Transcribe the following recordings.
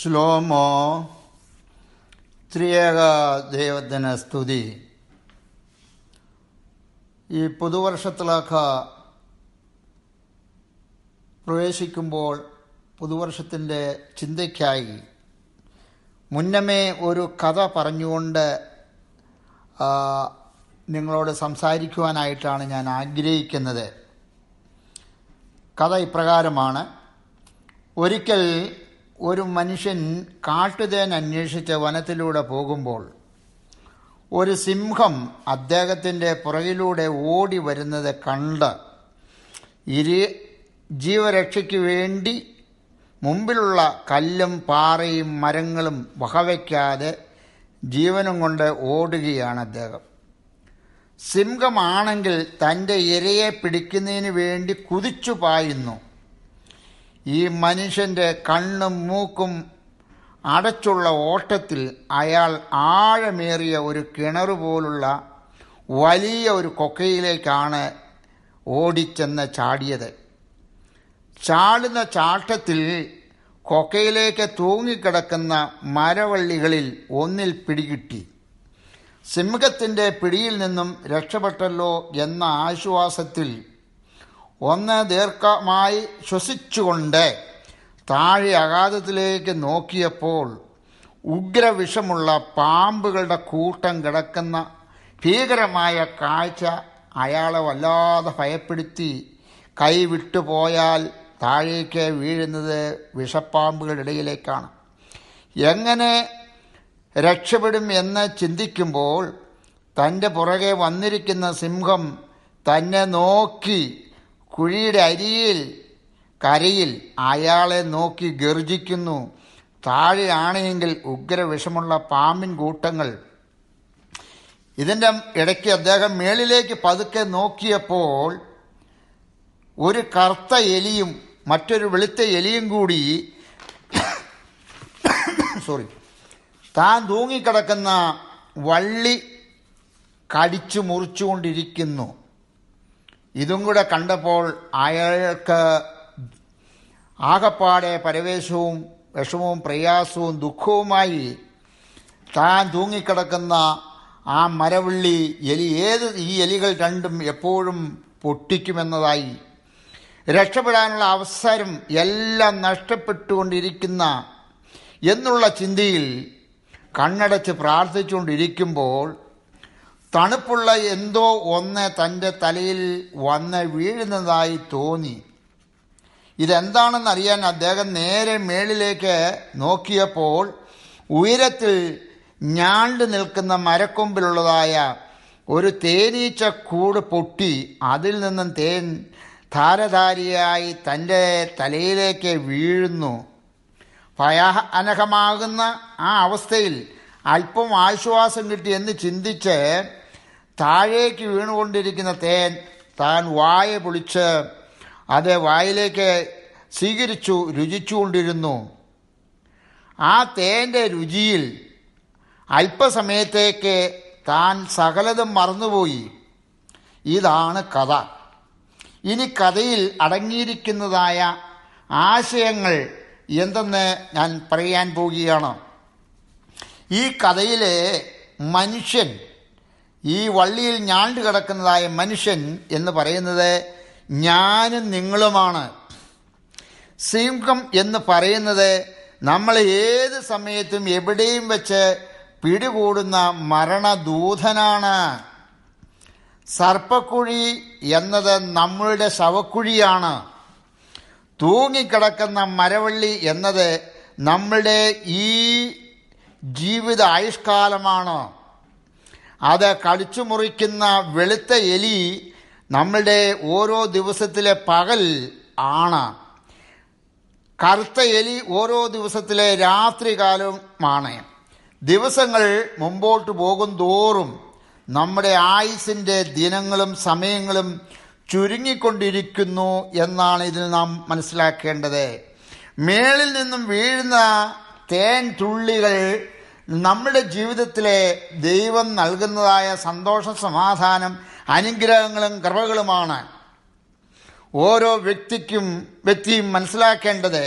ശ്ലോമോ ത്രിയേക ദൈവത്തിന് സ്തുതി. ഈ പുതുവർഷത്തിലേക്ക് പ്രവേശിക്കുമ്പോൾ പുതുവർഷത്തിൻ്റെ ചിന്തയ്ക്കായി മുന്നമേ ഒരു കഥ പറഞ്ഞുകൊണ്ട് നിങ്ങളോട് സംസാരിക്കുവാനായിട്ടാണ് ഞാൻ ആഗ്രഹിക്കുന്നത്. കഥ ഇപ്രകാരമാണ്. ഒരിക്കൽ ഒരു മനുഷ്യൻ കാട്ടുതേൻ അന്വേഷിച്ച് വനത്തിലൂടെ പോകുമ്പോൾ ഒരു സിംഹം അദ്ദേഹത്തിൻ്റെ പുറകിലൂടെ ഓടി വരുന്നത് കണ്ട് ജീവരക്ഷയ്ക്ക് വേണ്ടി മുമ്പിലുള്ള കല്ലും പാറയും മരങ്ങളും വകവയ്ക്കാതെ ജീവനും കൊണ്ട് ഓടുകയാണ് അദ്ദേഹം. സിംഹമാണെങ്കിൽ തൻ്റെ ഇരയെ പിടിക്കുന്നതിന് വേണ്ടി കുതിച്ചു പായുന്നു. ഈ മനുഷ്യൻ്റെ കണ്ണും മൂക്കും അടച്ചുള്ള ഓട്ടത്തിൽ അയാൾ ആഴമേറിയ ഒരു കിണറുപോലുള്ള വലിയ ഒരു കൊക്കയിലേക്കാണ് ഓടിച്ചെന്ന് ചാടിയത്. ചാടുന്ന ചാട്ടത്തിൽ കൊക്കയിലേക്ക് തൂങ്ങിക്കിടക്കുന്ന മരവള്ളികളിൽ ഒന്നിൽ പിടികിട്ടി. സിംഹത്തിൻ്റെ പിടിയിൽ നിന്നും രക്ഷപ്പെട്ടല്ലോ എന്ന ആശ്വാസത്തിൽ ഒന്ന് ദീർഘമായി ശ്വസിച്ചുകൊണ്ട് താഴെ അഗാധത്തിലേക്ക് നോക്കിയപ്പോൾ ഉഗ്രവിഷമുള്ള പാമ്പുകളുടെ കൂട്ടം കിടക്കുന്ന ഭീകരമായ കാഴ്ച അയാളെ വല്ലാതെ ഭയപ്പെടുത്തി. കൈ വിട്ടുപോയാൽ താഴേക്ക് വീഴുന്നത് വിഷപ്പാമ്പുകളുടെ ഇടയിലേക്കാണ്. എങ്ങനെ രക്ഷപ്പെടും എന്ന് ചിന്തിക്കുമ്പോൾ തൻ്റെ പുറകെ വന്നിരിക്കുന്ന സിംഹം തന്നെ നോക്കി കുഴിയുടെ അരിയിൽ കരയിൽ അയാളെ നോക്കി ഗർജിക്കുന്നു. താഴെയാണെങ്കിൽ ഉഗ്രവിഷമുള്ള പാമ്പിൻ കൂട്ടങ്ങൾ. ഇതിൻ്റെ ഇടയ്ക്ക് അദ്ദേഹം മേളിലേക്ക് പതുക്കെ നോക്കിയപ്പോൾ ഒരു കറുത്ത എലിയും മറ്റൊരു വെളുത്ത എലിയും കൂടി താൻ തൂങ്ങിക്കിടക്കുന്ന വള്ളി കടിച്ചു മുറിച്ചുകൊണ്ടിരിക്കുന്നു. ഇതും കൂടെ കണ്ടപ്പോൾ അയാൾക്ക് ആകപ്പാടെ പരവേശവും വിഷമവും പ്രയാസവും ദുഃഖവുമായി. താൻ തൂങ്ങിക്കിടക്കുന്ന ആ മരവള്ളി ഈ എലികൾ രണ്ടും എപ്പോഴും പൊട്ടിക്കുമെന്നതായി. രക്ഷപ്പെടാനുള്ള അവസരം എല്ലാം നഷ്ടപ്പെട്ടുകൊണ്ടിരിക്കുന്ന എന്നുള്ള ചിന്തയിൽ കണ്ണടച്ച് പ്രാർത്ഥിച്ചുകൊണ്ടിരിക്കുമ്പോൾ തണുപ്പുള്ള എന്തോ ഒന്ന് തൻ്റെ തലയിൽ വന്ന് വീഴുന്നതായി തോന്നി. ഇതെന്താണെന്നറിയാൻ അദ്ദേഹം നേരെ മേളിലേക്ക് നോക്കിയപ്പോൾ ഉയരത്തിൽ ഞാണ്ട് നിൽക്കുന്ന മരക്കൊമ്പിലുള്ളതായ ഒരു തേനീച്ച കൂട് പൊട്ടി അതിൽ നിന്നും തേൻ ധാരധാരിയായി തൻ്റെ തലയിലേക്ക് വീഴുന്നു. ഭയാനകമാകുന്ന ആ അവസ്ഥയിൽ അല്പം ആശ്വാസം കിട്ടിയെന്ന് ചിന്തിച്ച് താഴേക്ക് വീണുകൊണ്ടിരിക്കുന്ന തേൻ താൻ വായ പൊളിച്ച് അത് വായിലേക്ക് സ്വീകരിച്ചു രുചിച്ചുകൊണ്ടിരുന്നു. ആ തേൻ്റെ രുചിയിൽ അല്പസമയത്തേക്ക് താൻ സകലതും മറന്നുപോയി. ഇതാണ് കഥ. ഇനി കഥയിൽ അടങ്ങിയിരിക്കുന്നതായ ആശയങ്ങൾ എന്തെന്ന് ഞാൻ പറയാൻ പോവുകയാണ്. ഈ കഥയിലെ മനുഷ്യൻ, ഈ വള്ളിയിൽ ഞാണ്ട് കിടക്കുന്നതായ മനുഷ്യൻ എന്ന് പറയുന്നത് ഞാനും നിങ്ങളുമാണ്. സിംഹം എന്ന് പറയുന്നത് നമ്മൾ ഏത് സമയത്തും എവിടെയും വെച്ച് പിടികൂടുന്ന മരണദൂതനാണ്. സർപ്പക്കുഴി എന്നത് നമ്മളുടെ ശവക്കുഴിയാണ്. തൂങ്ങിക്കിടക്കുന്ന മരവള്ളി എന്നത് നമ്മളുടെ ഈ ജീവിത ആയുഷ്കാലമാണ്. അത് കടിച്ചു മുറിക്കുന്ന വെളുത്ത എലി നമ്മളുടെ ഓരോ ദിവസത്തിലെ പകൽ ആണ്. കറുത്ത എലി ഓരോ ദിവസത്തിലെ രാത്രികാലമാണ്. ദിവസങ്ങൾ മുമ്പോട്ട് പോകും തോറും നമ്മുടെ ആയുസിൻ്റെ ദിനങ്ങളും സമയങ്ങളും ചുരുങ്ങിക്കൊണ്ടിരിക്കുന്നു എന്നാണ് ഇതിൽ നാം മനസ്സിലാക്കേണ്ടത്. മേളിൽ നിന്നും വീഴുന്ന തേൻ തുള്ളികൾ നമ്മുടെ ജീവിതത്തിലെ ദൈവം നൽകുന്നതായ സന്തോഷം, സമാധാനം, അനുഗ്രഹങ്ങളും കൃപകളുമാണ്. ഓരോ വ്യക്തിയും മനസ്സിലാക്കേണ്ടത്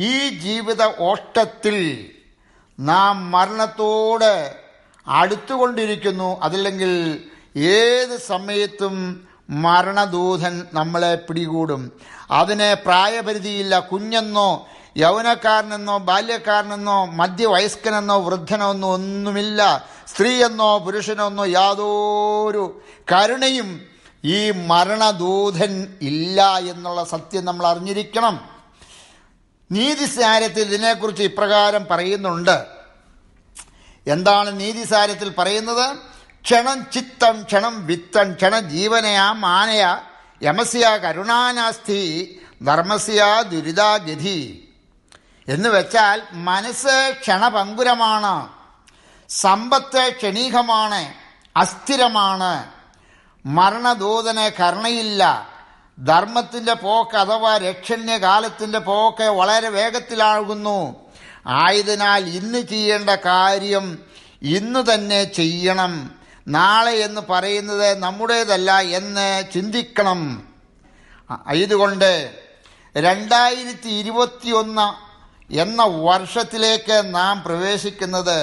ഈ ജീവിത ഓട്ടത്തിൽ നാം മരണത്തോട് അടുത്തുകൊണ്ടിരിക്കുന്നു. അതല്ലെങ്കിൽ ഏത് സമയത്തും മരണദൂതൻ നമ്മളെ പിടികൂടും. അതിന് പ്രായപരിധിയില്ല. കുഞ്ഞെന്നോ യൗവനക്കാരനെന്നോ ബാല്യക്കാരനെന്നോ മധ്യവയസ്കനെന്നോ വൃദ്ധനോ ഒന്നുമില്ല. സ്ത്രീയെന്നോ പുരുഷനെന്നോ യാതൊരു കരുണയും ഈ മരണദൂതൻ ഇല്ല എന്നുള്ള സത്യം നമ്മൾ അറിഞ്ഞിരിക്കണം. നീതിസാരത്തിൽ ഇതിനെക്കുറിച്ച് ഇപ്രകാരം പറയുന്നുണ്ട്. എന്താണ് നീതിസാരത്തിൽ പറയുന്നത്? ക്ഷണം ചിത്തം ക്ഷണം വിത്തം ക്ഷണ ജീവനയാ മാനയ യമസ്യ കരുണാനാസ്തി ധർമ്മസ്യ ദുരിതാഗതി എന്ന് വെച്ചാൽ മനസ്സ് ക്ഷണഭങ്കുരമാണ്, സമ്പത്ത് ക്ഷണീകമാണ്, അസ്ഥിരമാണ്, മരണദൂതന് കരുണയില്ല, ധർമ്മത്തിൻ്റെ പോക്ക് അഥവാ രക്ഷണ്യകാലത്തിൻ്റെ പോക്ക് വളരെ വേഗത്തിലാകുന്നു. ആയതിനാൽ ഇന്ന് ചെയ്യേണ്ട കാര്യം ഇന്ന് തന്നെ ചെയ്യണം. നാളെ എന്ന് പറയുന്നത് നമ്മുടേതല്ല എന്ന് ചിന്തിക്കണം. ഇതുകൊണ്ട് 2021 എന്ന വർഷത്തിലേക്ക് നാം പ്രവേശിക്കുന്നത്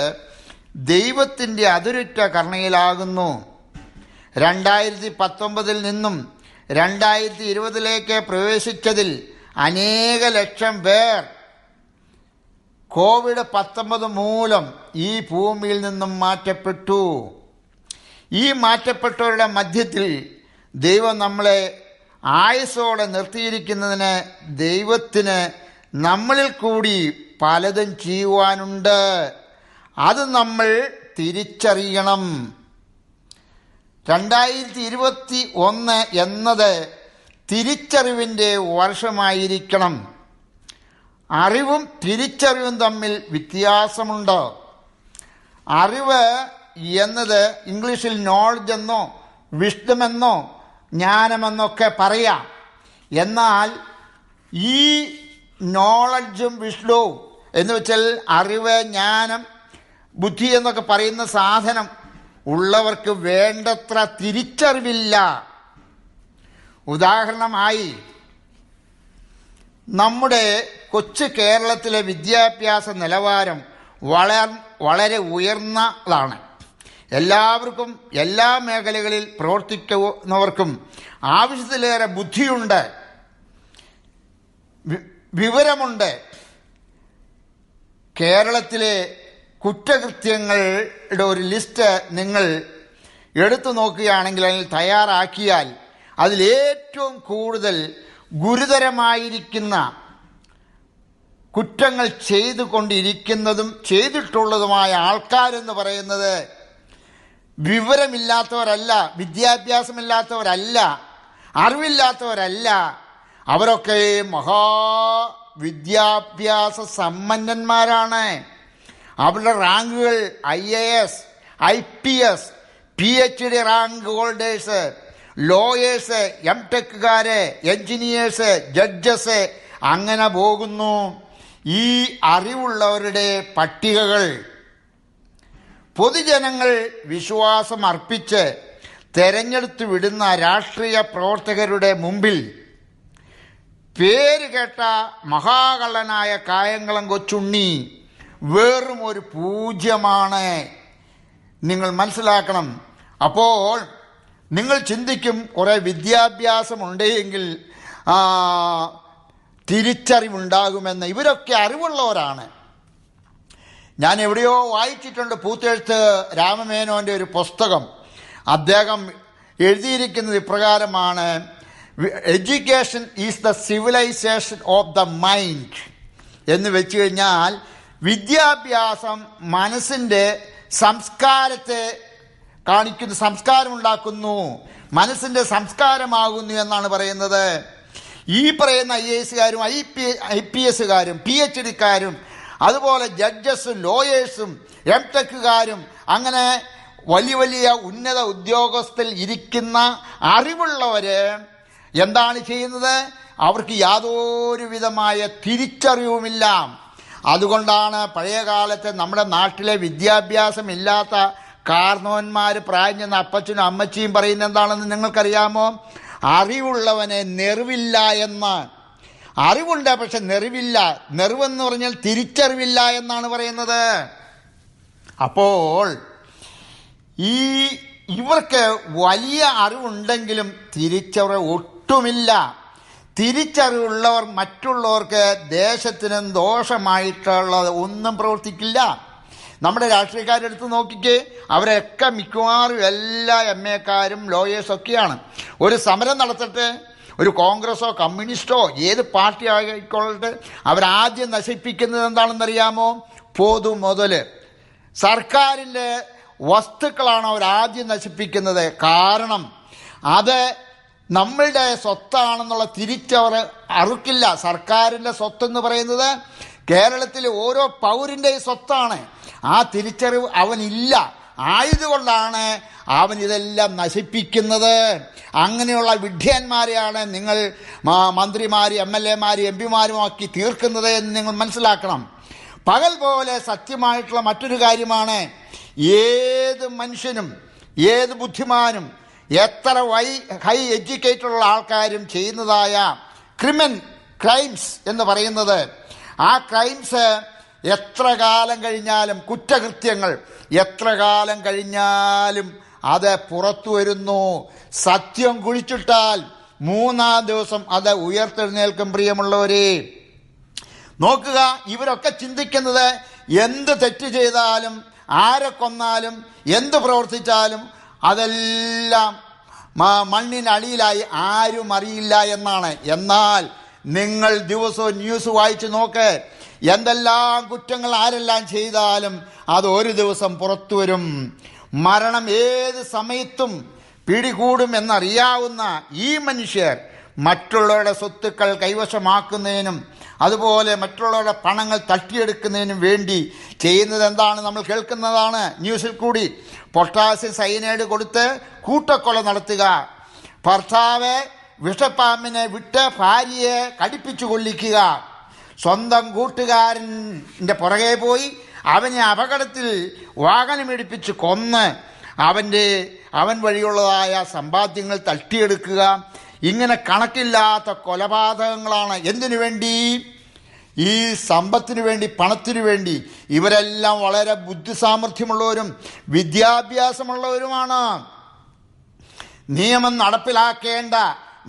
ദൈവത്തിൻ്റെ അതിരുറ്റ കരുണയിലാകുന്നു. 2019 നിന്നും 2020 പ്രവേശിച്ചതിൽ അനേക ലക്ഷം പേർ COVID-19 മൂലം ഈ ഭൂമിയിൽ നിന്നും മാറ്റപ്പെട്ടു. ഈ മാറ്റപ്പെട്ടവരുടെ മധ്യത്തിൽ ദൈവം നമ്മളെ ആയുസ്സോടെ നിർത്തിയിരിക്കുന്നതിന് ദൈവത്തിന് നമ്മളിൽ കൂടി പലതും ചെയ്യുവാനുണ്ട്. അത് നമ്മൾ തിരിച്ചറിയണം. 2021 എന്നത് തിരിച്ചറിവിൻ്റെ വർഷമായിരിക്കണം. അറിവും തിരിച്ചറിവും തമ്മിൽ വ്യത്യാസമുണ്ട്. അറിവ് എന്നത് ഇംഗ്ലീഷിൽ നോളജ് എന്നോ വിഷ്ഡം എന്നോ ജ്ഞാനമെന്നൊക്കെ പറയാം. എന്നാൽ ഈ നോളജും വിഷ്ഡവും എന്ന് വെച്ചാൽ അറിവ്, ജ്ഞാനം, ബുദ്ധി എന്നൊക്കെ പറയുന്ന സാധനം ഉള്ളവർക്ക് വേണ്ടത്ര തിരിച്ചറിവില്ല. ഉദാഹരണമായി നമ്മുടെ കൊച്ചു കേരളത്തിലെ വിദ്യാഭ്യാസ നിലവാരം വളരെ ഉയർന്നതാണ്. എല്ലാവർക്കും എല്ലാ മേഖലകളിൽ പ്രവർത്തിക്കുന്നവർക്കും ആവശ്യത്തിലേറെ ബുദ്ധിയുണ്ട്, വിവരമുണ്ട്. കേരളത്തിലെ കുറ്റകൃത്യങ്ങളുടെ ഒരു ലിസ്റ്റ് നിങ്ങൾ എടുത്തു നോക്കുകയാണെങ്കിൽ, അതിൽ തയ്യാറാക്കിയാൽ അതിലേറ്റവും കൂടുതൽ ഗുരുതരമായിരിക്കുന്ന കുറ്റങ്ങൾ ചെയ്തുകൊണ്ടിരിക്കുന്നതും ചെയ്തിട്ടുള്ളതുമായ ആൾക്കാരെന്ന് പറയുന്നത് വിവരമില്ലാത്തവരല്ല, വിദ്യാഭ്യാസമില്ലാത്തവരല്ല, അറിവില്ലാത്തവരല്ല. അവരൊക്കെ മഹാവിദ്യാഭ്യാസ സമ്പന്നന്മാരാണ്. അവരുടെ റാങ്കുകൾ IAS, IPS, PhD rank holders, lawyers, MTechകാര്, എൻജിനീയേഴ്സ്, ജഡ്ജസ്, അങ്ങനെ പോകുന്നു. ഈ അറിവുള്ളവരുടെ പട്ടികകൾ പൊതുജനങ്ങൾ വിശ്വാസം അർപ്പിച്ച് തെരഞ്ഞെടുത്തു വിടുന്ന രാഷ്ട്രീയ പ്രവർത്തകരുടെ മുമ്പിൽ പേര് കേട്ട മഹാകള്ളനായ കായംകുളം കൊച്ചുണ്ണി വെറും ഒരു പൂജ്യമാണ്. നിങ്ങൾ മനസ്സിലാക്കണം. അപ്പോൾ നിങ്ങൾ ചിന്തിക്കും, കുറേ വിദ്യാഭ്യാസമുണ്ടെങ്കിൽ തിരിച്ചറിവുണ്ടാകുമെന്ന്. ഇവരൊക്കെ അറിവുള്ളവരാണ്. ഞാൻ എവിടെയോ വായിച്ചിട്ടുണ്ട്, പൂത്തെഴുത്ത് രാമമേനോൻ്റെ ഒരു പുസ്തകം. അദ്ദേഹം എഴുതിയിരിക്കുന്നത് ഇപ്രകാരമാണ്: education is the civilisation of the mind എന്ന് വെച്ച് കഴിഞ്ഞാൽ വിദ്യാഭ്യാസം മനസ്സിൻ്റെ സംസ്കാരത്തെ കാണിക്കുന്നു, സംസ്കാരമുണ്ടാക്കുന്നു, മനസ്സിൻ്റെ സംസ്കാരമാകുന്നു എന്നാണ് പറയുന്നത്. ഈ പറയുന്ന IASകാരും IPSകാരും PhDക്കാരും അതുപോലെ ജഡ്ജസും ലോയേഴ്സും MTechകാരും അങ്ങനെ വലിയ വലിയ ഉന്നത ഉദ്യോഗസ്ഥരിൽ ഇരിക്കുന്ന അറിവുള്ളവർ എന്താണ് ചെയ്യുന്നത്? അവർക്ക് യാതൊരു വിധമായ തിരിച്ചറിവുമില്ല. അതുകൊണ്ടാണ് പഴയ കാലത്ത് നമ്മുടെ നാട്ടിലെ വിദ്യാഭ്യാസമില്ലാത്ത കാരണവന്മാർ, പ്രായം ചെന്ന അപ്പച്ചനും അമ്മച്ചിയും പറയുന്നത് എന്താണെന്ന് നിങ്ങൾക്കറിയാമോ? അറിവുള്ളവനെ നെറിവില്ല എന്ന്. അറിവുണ്ട്, പക്ഷെ നെറിവില്ല. നെറിവെന്ന് പറഞ്ഞാൽ തിരിച്ചറിവില്ല എന്നാണ് പറയുന്നത്. അപ്പോൾ ഇവർക്ക് വലിയ അറിവുണ്ടെങ്കിലും തിരിച്ചറിവ് ഒട്ടുമില്ല. തിരിച്ചറിവുള്ളവർ മറ്റുള്ളവർക്ക് ദേശത്തിനും ദോഷമായിട്ടുള്ളത് ഒന്നും പ്രവർത്തിക്കില്ല. നമ്മുടെ രാഷ്ട്രീയക്കാരെടുത്ത് നോക്കിക്കേ, അവരൊക്കെ മിക്കവാറും എല്ലാ MA-ക്കാരും ലോയേഴ്സൊക്കെയാണ്. ഒരു സമരം നടത്തട്ടെ, ഒരു കോൺഗ്രസോ കമ്മ്യൂണിസ്റ്റോ ഏത് പാർട്ടി ആയിക്കൊള്ളട്ടെ, അവരാദ്യം നശിപ്പിക്കുന്നത് എന്താണെന്നറിയാമോ? പൊതുമുതൽ, സർക്കാരിൻ്റെ വസ്തുക്കളാണ് അവരാദ്യം നശിപ്പിക്കുന്നത്. കാരണം അത് നമ്മളുടെ സ്വത്താണെന്നുള്ള തിരിച്ചവർ അറുക്കില്ല. സർക്കാരിൻ്റെ സ്വത്തെന്ന് പറയുന്നത് കേരളത്തിലെ ഓരോ പൗരൻ്റെയും സ്വത്താണ്. ആ തിരിച്ചറിവ് അവനില്ല. ആയതുകൊണ്ടാണ് അവൻ ഇതെല്ലാം നശിപ്പിക്കുന്നത്. അങ്ങനെയുള്ള വിഡ്ഢിയന്മാരെയാണ് നിങ്ങൾ മന്ത്രിമാർ, MLA-മാർ, MP-മാരുമാക്കി തീർക്കുന്നത് എന്ന് നിങ്ങൾ മനസ്സിലാക്കണം. പകൽ പോലെ സത്യമായിട്ടുള്ള മറ്റൊരു കാര്യമാണ്, ഏത് മനുഷ്യനും ഏത് ബുദ്ധിമാനും എത്ര ഹൈ എഡ്യൂക്കേറ്റഡുള്ള ആൾക്കാരും ചെയ്യുന്നതായ ക്രൈംസ് എന്ന് പറയുന്നത്, ആ ക്രൈംസ് എത്ര കാലം കഴിഞ്ഞാലും, കുറ്റകൃത്യങ്ങൾ എത്ര കാലം കഴിഞ്ഞാലും അത് പുറത്തു വരുന്നു. സത്യം കുഴിച്ചിട്ടാൽ 3-ാം ദിവസം അത് ഉയർത്തെഴുന്നേൽക്കും. പ്രിയമുള്ളവരെ, നോക്കുക, ഇവരൊക്കെ ചിന്തിക്കുന്നത് എന്ത് തെറ്റ് ചെയ്താലും, ആരെ കൊന്നാലും, എന്ത് പ്രവർത്തിച്ചാലും അതെല്ലാം മണ്ണിനടിയിലായി ആരും അറിയില്ല എന്നാണ്. എന്നാൽ നിങ്ങൾ ദിവസവും ന്യൂസ് വായിച്ച് നോക്ക്, എന്തെല്ലാം കുറ്റങ്ങൾ ആരെല്ലാം ചെയ്താലും അത് ഒരു ദിവസം പുറത്തു വരും. മരണം ഏത് സമയത്തും പിടികൂടും എന്നറിയാവുന്ന ഈ മനുഷ്യർ മറ്റുള്ളവരുടെ സ്വത്തുക്കൾ കൈവശമാക്കുന്നതിനും അതുപോലെ മറ്റുള്ളവരുടെ പണങ്ങൾ തട്ടിയെടുക്കുന്നതിനും വേണ്ടി ചെയ്യുന്നത് എന്താണ്? നമ്മൾ കേൾക്കുന്നതാണ് ന്യൂസിൽ കൂടി. പൊട്ടാസ്യം സയനൈഡ് കൊടുത്ത് കൂട്ടക്കൊല നടത്തുക, ഭർത്താവ് വിഷപ്പാമ്പിനെ വിട്ട് ഭാര്യയെ കടിപ്പിച്ചു കൊല്ലിക്കുക, സ്വന്തം കൂട്ടുകാരൻ്റെ പുറകെ പോയി അവനെ അപകടത്തിൽ വാഹനമിടിപ്പിച്ച് കൊന്ന് അവൻ വഴിയുള്ളതായ സമ്പാദ്യങ്ങൾ തട്ടിയെടുക്കുക. ഇങ്ങനെ കണക്കില്ലാത്ത കൊലപാതകങ്ങളാണ്. എന്തിനു വേണ്ടി? ഈ സമ്പത്തിനു വേണ്ടി, പണത്തിനു വേണ്ടി. ഇവരെല്ലാം വളരെ ബുദ്ധിസാമർഥ്യമുള്ളവരും വിദ്യാഭ്യാസമുള്ളവരുമാണ്. നിയമം നടപ്പിലാക്കേണ്ട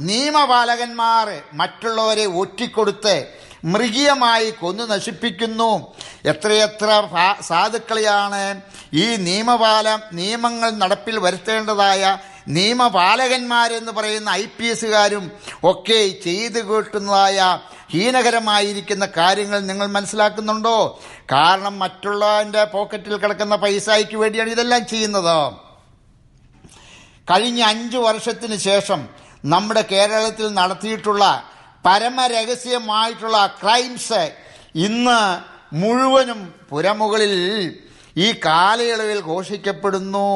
നിയമപാലകന്മാർ മറ്റുള്ളവരെ ഒറ്റിക്കൊടുത്ത് മൃഗീയമായി കൊന്നു നശിപ്പിക്കുന്നു. എത്രയെത്ര സാധുക്കളെയാണ് ഈ നിയമങ്ങൾ നടപ്പിൽ വരുത്തേണ്ടതായ നിയമപാലകന്മാരെന്ന് പറയുന്ന IPS-കാരും ഒക്കെ ചെയ്തു കൂട്ടുന്നതായ ഹീനകരമായിരിക്കുന്ന കാര്യങ്ങൾ നിങ്ങൾ മനസ്സിലാക്കുന്നുണ്ടോ? കാരണം മറ്റുള്ളവൻ്റെ പോക്കറ്റിൽ കിടക്കുന്ന പൈസയ്ക്ക് വേണ്ടിയാണ് ഇതെല്ലാം ചെയ്യുന്നത്. കഴിഞ്ഞ 5 വർഷത്തിന് ശേഷം നമ്മുടെ കേരളത്തിൽ നടത്തിയിട്ടുള്ള പരമരഹസ്യമായിട്ടുള്ള ക്രൈംസ് ഇന്ന് മുഴുവനും പുരമുകളിൽ ഈ കാലയളവിൽ ഘോഷിക്കപ്പെടുന്നു.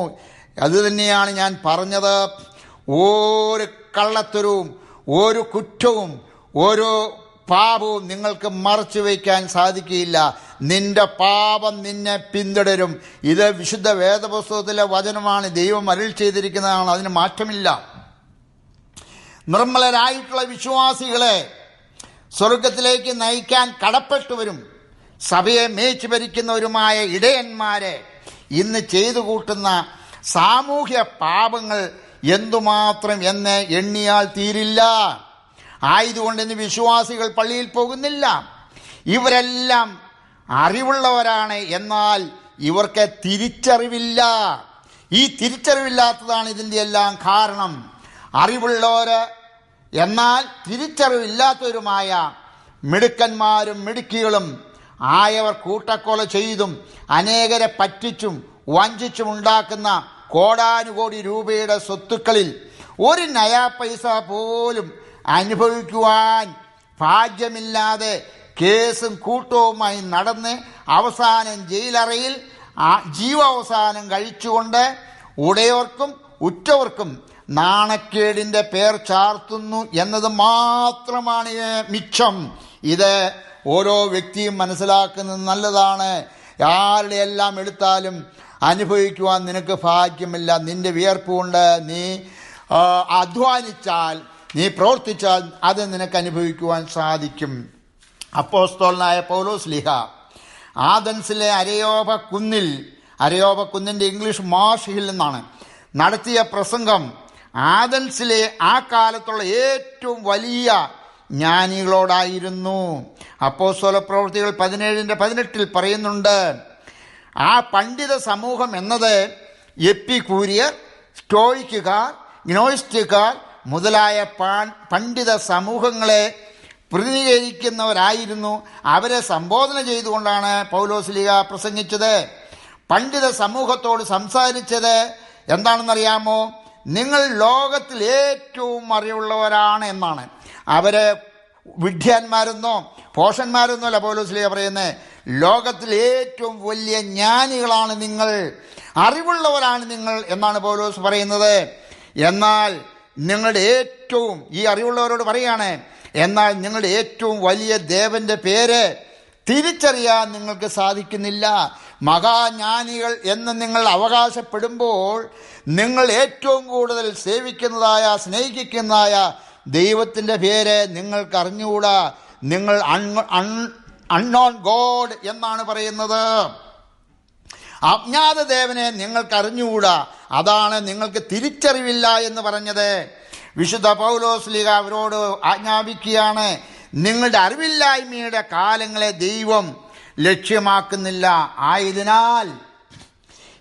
അതുതന്നെയാണ് ഞാൻ പറഞ്ഞത്. ഒരു കള്ളത്തരവും ഒരു കുറ്റവും ഒരു പാപവും നിങ്ങൾക്ക് മറച്ചു വയ്ക്കാൻ സാധിക്കുകയില്ല. നിന്റെ പാപം നിന്നെ പിന്തുടരും. ഇത് വിശുദ്ധ വേദപുസ്തകത്തിലെ വചനമാണ്. ദൈവം അരുളി ചെയ്തിരിക്കുന്നതാണ്, അതിന് മാറ്റമില്ല. നിർമ്മലരായിട്ടുള്ള വിശ്വാസികളെ സ്വർഗത്തിലേക്ക് നയിക്കാൻ കടപ്പെട്ടവരും സഭയെ മേച്ചു ഭരിക്കുന്നവരുമായ ഇടയന്മാരെ ഇന്ന് ചെയ്തു കൂട്ടുന്ന സാമൂഹ്യ പാപങ്ങൾ എന്തുമാത്രം എന്ന് എണ്ണിയാൽ തീരില്ല. ആയതുകൊണ്ട് ഇന്ന് വിശ്വാസികൾ പള്ളിയിൽ പോകുന്നില്ല. ഇവരെല്ലാം അറിവുള്ളവരാണ്, എന്നാൽ ഇവർക്ക് തിരിച്ചറിവില്ല. ഈ തിരിച്ചറിവില്ലാത്തതാണ് ഇതിൻ്റെ എല്ലാം കാരണം. അറിവുള്ളവര് എന്നാൽ തിരിച്ചറിവില്ലാത്തവരുമായ മിടുക്കന്മാരും മിടുക്കികളും ആയവർ കൂട്ടക്കൊല ചെയ്തും അനേകരെ പറ്റിച്ചും വഞ്ചിച്ചും ഉണ്ടാക്കുന്ന കോടാനുകോടി രൂപയുടെ സ്വത്തുക്കളിൽ ഒരു നയാ പൈസ പോലും അനുഭവിക്കുവാൻ ഭാഗ്യമില്ലാതെ കേസും കൂട്ടവുമായി നടന്ന് അവസാനം ജയിലറയിൽ ജീവാവസാനം കഴിച്ചുകൊണ്ട് ഉടയവർക്കും ഉറ്റവർക്കും നാണക്കേടിൻ്റെ പേർ ചാർത്തുന്നു എന്നത് മാത്രമാണ് മിച്ചം. ഇത് ഓരോ വ്യക്തിയും മനസ്സിലാക്കുന്നത് നല്ലതാണ്. ആരുടെ എല്ലാം എടുത്താലും അനുഭവിക്കുവാൻ നിനക്ക് ഭാഗ്യമില്ല. നിന്റെ വിയർപ്പ് കൊണ്ട് നീ അധ്വാനിച്ചാൽ നീ പ്രവർത്തിച്ചാൽ അത് നിനക്ക് അനുഭവിക്കുവാൻ സാധിക്കും. അപ്പോസ്തലനായ പൗലോസ് ലീഹ ആഥൻസിലെ അരയോപ കുന്നിൻ്റെ ഇംഗ്ലീഷ് മാർഷ് ഹിൽ എന്നാണ് നടത്തിയ പ്രസംഗം ആഥൻസിലെ ആ കാലത്തുള്ള ഏറ്റവും വലിയ ജ്ഞാനികളോടായിരുന്നു. അപ്പോസ്തല പ്രവൃത്തികൾ 17:18 പറയുന്നുണ്ട്, ആ പണ്ഡിത സമൂഹം എന്നത് എപ്പിക്കൂരിയർ, സ്റ്റോയിക്കുകാർ, ഗ്നോയിസ്റ്റുകാർ മുതലായ പണ്ഡിത സമൂഹങ്ങളെ പ്രതിനിധീകരിക്കുന്നവരായിരുന്നു. അവരെ സംബോധന ചെയ്തുകൊണ്ടാണ് പൗലോസ് ലീഹ പ്രസംഗിച്ചത്. പണ്ഡിത സമൂഹത്തോട് സംസാരിച്ചത് എന്താണെന്നറിയാമോ? നിങ്ങൾ ലോകത്തിൽ ഏറ്റവും അറിവുള്ളവരാണ് എന്നാണ്. അവരെ വിഡ്ഢിയന്മാരെന്നോ പോഷന്മാരെന്നോ അല്ല പൗലോസ് ലീഹ പറയുന്നത്. ലോകത്തിൽ ഏറ്റവും വലിയ ജ്ഞാനികളാണ് നിങ്ങൾ, അറിവുള്ളവരാണ് നിങ്ങൾ എന്നാണ് പൗലോസ് പറയുന്നത്. എന്നാൽ നിങ്ങളുടെ ഏറ്റവും, ഈ അറിവുള്ളവരോട് പറയാണ്, എന്നാൽ നിങ്ങളുടെ ഏറ്റവും വലിയ ദേവന്റെ പേര് തിരിച്ചറിയാൻ നിങ്ങൾക്ക് സാധിക്കുന്നില്ല. മഹാജ്ഞാനികൾ എന്ന് നിങ്ങൾ അവകാശപ്പെടുമ്പോൾ നിങ്ങൾ ഏറ്റവും കൂടുതൽ സേവിക്കുന്നതായ, സ്നേഹിക്കുന്നതായ ദൈവത്തിൻ്റെ പേര് നിങ്ങൾക്ക് അറിഞ്ഞുകൂടാ. നിങ്ങൾ അൺനോൺ ഗോഡ് എന്നാണ് പറയുന്നത്. അജ്ഞാത ദേവനെ നിങ്ങൾക്ക് അറിഞ്ഞുകൂടാ, അതാണ് നിങ്ങൾക്ക് തിരിച്ചറിവില്ല എന്ന് പറഞ്ഞത്. വിശുദ്ധ പൗലോസ് ലീഹ അവരോട് ആജ്ഞാപിക്കുകയാണ്, നിങ്ങളുടെ അറിവില്ലായ്മയുടെ കാലങ്ങളെ ദൈവം ലക്ഷ്യമാക്കുന്നില്ല. ആയതിനാൽ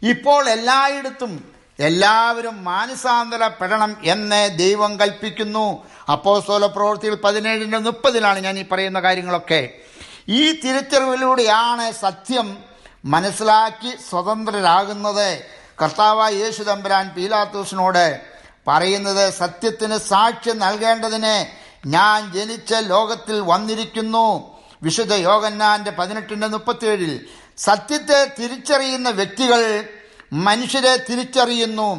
ഇപ്പോൾ എല്ലായിടത്തും എല്ലാവരും മാനസാന്തരപ്പെടണം എന്ന് ദൈവം കൽപ്പിക്കുന്നു. അപ്പോസ്തല പ്രവൃത്തികൾ 17:30 ഞാൻ ഈ പറയുന്ന കാര്യങ്ങളൊക്കെ. ഈ തിരിച്ചറിവിലൂടെയാണ് സത്യം മനസ്സിലാക്കി സ്വതന്ത്രരാകുന്നത്. കർത്താവായ യേശു തമ്പുരാൻ പീലാത്തോസിനോട് പറയുന്നത്, സത്യത്തിന് സാക്ഷ്യം നൽകേണ്ടതിന് ഞാൻ ജനിച്ച ലോകത്തിൽ വന്നിരിക്കുന്നു. വിശുദ്ധ യോഹന്നാന്റെ 18:37 സത്യത്തെ തിരിച്ചറിയുന്ന വ്യക്തികൾ മനുഷ്യരെ തിരിച്ചറിയുന്നു,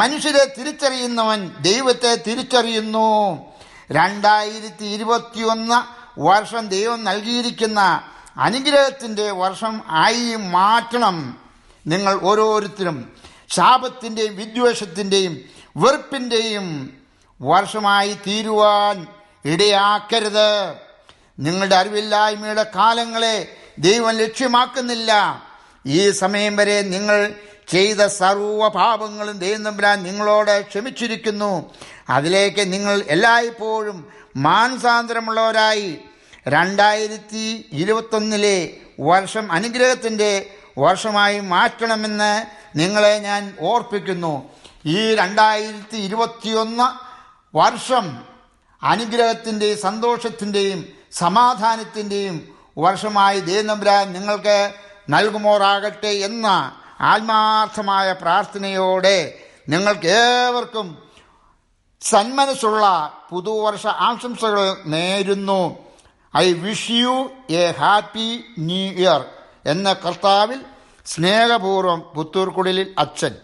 മനുഷ്യരെ തിരിച്ചറിയുന്നവൻ ദൈവത്തെ തിരിച്ചറിയുന്നു. 2021 വർഷം ദൈവം നൽകിയിരിക്കുന്ന അനുഗ്രഹത്തിൻ്റെ വർഷം ആയി മാറ്റണം. നിങ്ങൾ ഓരോരുത്തരും ശാപത്തിൻ്റെയും വിദ്വേഷത്തിൻ്റെയും വെറുപ്പിൻ്റെയും വർഷമായി തീരുവാൻ ഇടയാക്കരുത്. നിങ്ങളുടെ അറിവില്ലായ്മയുടെ കാലങ്ങളെ ദൈവം ലക്ഷ്യമാക്കുന്നില്ല. ഈ സമയം വരെ നിങ്ങൾ ചെയ്ത സർവ്വ പാപങ്ങളും ദൈവം തമ്പുരാൻ നിങ്ങളോട് ക്ഷമിച്ചിരിക്കുന്നു. അതിലേക്ക് നിങ്ങൾ എല്ലായ്പ്പോഴും മാനസാന്തരമുള്ളവരായി 2021 വർഷം അനുഗ്രഹത്തിൻ്റെ വർഷമായി മാറ്റണമെന്ന് നിങ്ങളെ ഞാൻ ഓർപ്പിക്കുന്നു. ഈ 2021 വർഷം അനുഗ്രഹത്തിൻ്റെയും സന്തോഷത്തിൻ്റെയും സമാധാനത്തിൻ്റെയും വർഷമായി ദൈവം തമ്പുരാൻ നിങ്ങൾക്ക് നൽകുമാറാകട്ടെ എന്ന ആത്മാർത്ഥമായ പ്രാർത്ഥനയോടെ നിങ്ങൾക്ക് ഏവർക്കും സന്മനസ്സുള്ള പുതുവർഷ ആശംസകൾ നേരുന്നു. I wish you A happy new year എന്ന കർത്താവിൽ സ്നേഹപൂർവ്വം പുത്തൂർക്കുടലിൽ അച്ഛൻ.